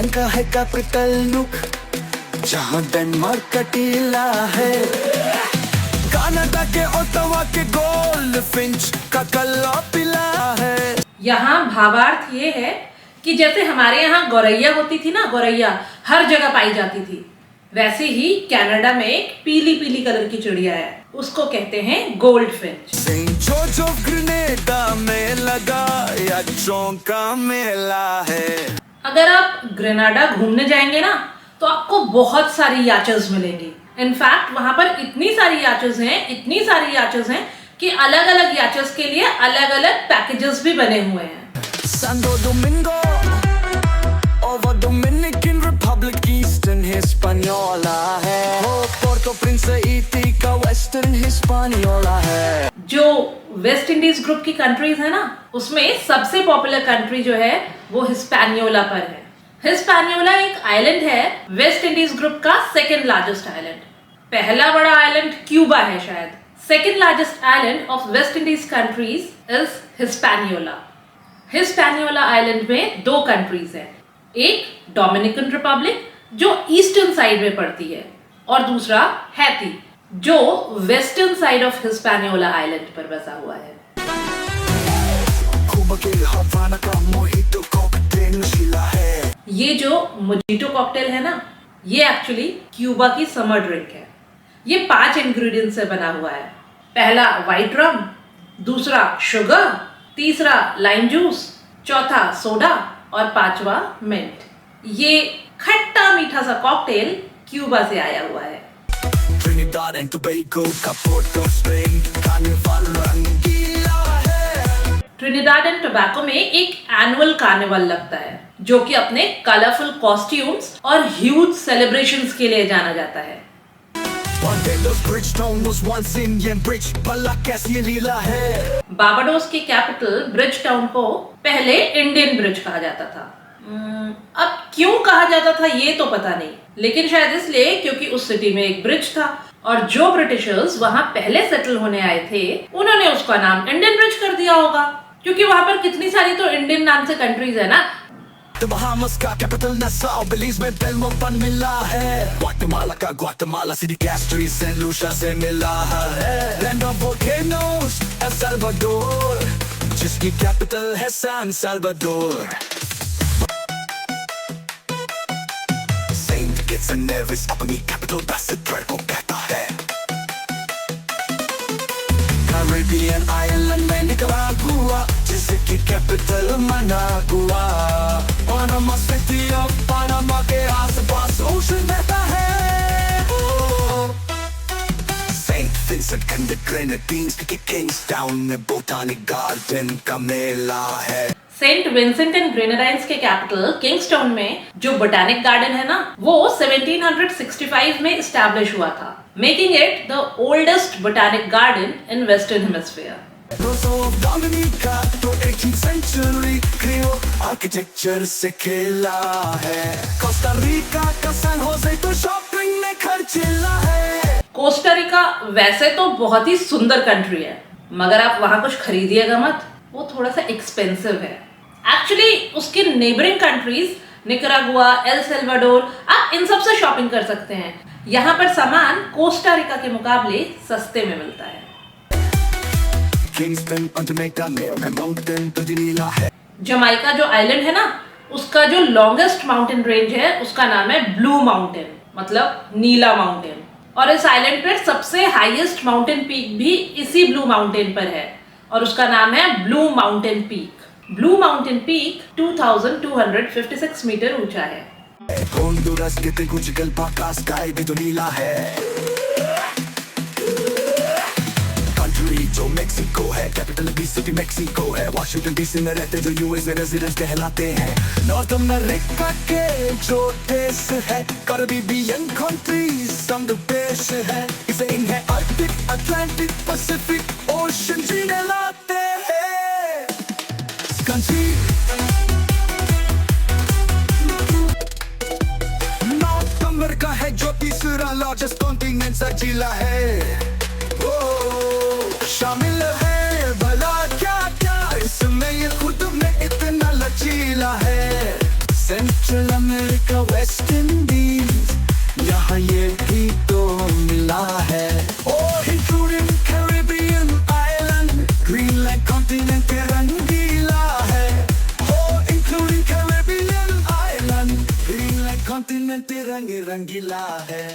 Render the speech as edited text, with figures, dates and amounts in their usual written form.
का है कैपिटल नुक, जहाँ डेनमार्क का टीला है। कनाडा के ओटावा के गोल्डफिंच का कल्ला पिला है। यहाँ भावार्थ ये है कि जैसे हमारे यहाँ गौरैया होती थी ना, गौरैया हर जगह पाई जाती थी, वैसे ही कनाडा में एक पीली पीली कलर की चिड़िया है, उसको कहते हैं goldfinch. Saint George of Grenada में लगा याचों का मेला है। अगर आप ग्रेनाडा घूमने जाएंगे ना तो आपको बहुत सारी याचर्स मिलेंगी। इनफैक्ट वहां पर इतनी सारी याचर्स हैं कि अलग अलग याचर्स के लिए अलग अलग पैकेजेस भी बने हुए हैं। Santo Domingo over Dominican Republic, Eastern Hispaniola है। पोर्टो प्रिंसेपी का वेस्टर्न हिस्पानियोला है। जो वेस्ट इंडीज ग्रुप की कंट्रीज है ना, उसमें सबसे पॉपुलर कंट्री जो है वो हिस्पैनियोला पर है। हिस्पैनियोला एक आइलैंड है, वेस्ट इंडीज ग्रुप का सेकेंड लार्जेस्ट आइलैंड। पहला बड़ा आइलैंड क्यूबा है शायद। Second largest island of West Indies countries is Hispaniola. Hispaniola island में दो कंट्रीज हैं, एक डोमिनिकन रिपब्लिक जो ईस्टर्न साइड में पड़ती है और दूसरा हैती जो western side of Hispaniola island पर बसा हुआ है। ये जो मोजिटो कॉकटेल है ना, ये एक्चुअली क्यूबा की समर ड्रिंक है। ये 5 इंग्रेडिएंट्स से बना हुआ है। पहला व्हाइट रम, दूसरा शुगर, तीसरा लाइम जूस, चौथा सोडा और पांचवा मिंट। ये खट्टा मीठा सा कॉकटेल क्यूबा से आया हुआ है। Trinidad and Tobago का पोर्टो स्पेन कार्निवल रंगीला है। ट्रिनिडाड एंड टोबैको में एक एनुअल कार्निवल लगता है जो कि अपने कलरफुल कॉस्ट्यूम्स और ह्यूज सेलिब्रेशंस के लिए जाना जाता है। बारबाडोस की कैपिटल ब्रिज टाउन को पहले इंडियन ब्रिज कहा जाता था। अब क्यों कहा जाता था ये तो पता नहीं, लेकिन शायद इसलिए क्योंकि उस सिटी में एक ब्रिज था और जो ब्रिटिशर्स वहां पहले सेटल होने आए थे उन्होंने उसका नाम इंडियन ब्रिज कर दिया होगा, क्योंकि वहां पर कितनी सारी तो इंडियन नाम से कंट्रीज है ना। The Bahamas का कैपिटल नासाउ, बेलीज में बेलमोपन मिला है। ग्वाटेमाला का Guatemala City Castries Saint Lucia से मिला है। Land of volcanoes El Salvador, जिसकी कैपिटल है San Salvador. Saint Kitts and Nevis अपनी कैपिटल बैसेटर को कहता है। कैरिबियन आइलैंड में निकारागुआ, जिसकी capital Managua. Panama City of Panama के आसपास ओशन बहता है। Saint Vincent and the Grenadines के किंग्सटाउन में बोटानिक गार्डन का मेला है। सेंट विंसेंट एंड ग्रेनेडाइंस के कैपिटल किंग्सटाउन में जो बोटानिक गार्डन है ना, वो 1765 में एस्टैब्लिश हुआ था, making it the oldest botanic garden in western hemisphere. तो 18th सेंचुरी क्रियोल आर्किटेक्चर से खेला है। कोस्टा रिका का सैन होजे तो शॉपिंग में खर्चीला है। कोस्टा रिका वैसे तो बहुत ही सुंदर कंट्री है, मगर आप वहां कुछ खरीदिएगा मत, वो थोड़ा सा एक्सपेंसिव है। एक्चुअली उसके neighbouring countries Nicaragua, El Salvador, आप इन सब से शॉपिंग कर सकते हैं। यहाँ पर सामान कोस्टा रिका के मुकाबले सस्ते में मिलता है। जमाइका जो आइलैंड है ना, उसका जो लॉन्गेस्ट माउंटेन रेंज है उसका नाम है ब्लू माउंटेन, मतलब नीला माउंटेन। और इस आइलैंड पर सबसे हाईएस्ट माउंटेन पीक भी इसी ब्लू माउंटेन पर है और उसका नाम है Blue Mountain Peak. Blue Mountain Peak 2256 metre ऊंचा है। होंडुरास के तेगुचिगल्पा स्काई भी तो नीला है। कंट्री जो मेक्सिको है, कैपिटल भी सिटी मेक्सिको है। वॉशिंगटन डीसी में रहते जो यूएस में रेजिडेंट्स कहलाते हैं। नॉर्थ अमेरिका के जो देश है, कैरिबियन कंट्रीज समुद्र देश है। इसे इन्हें आर्कटिक, अटलांटिक, पैसिफिक ओशन जीने लाते हैं। कंट्री नॉर्थ अमेरिका है जो तीसरा लार्जेस्ट कॉन्टिनेंट सा जिला है। शामिल है भला क्या क्या इसमें, ये खुद में इतना लचीला है। सेंट सेंट्रल अमेरिका, वेस्ट इंडीज, यहाँ ये भी तो मिला है। और including Caribbean island, Greenland continent रंगीला है। और including Caribbean island, Greenland continent रंगीला है।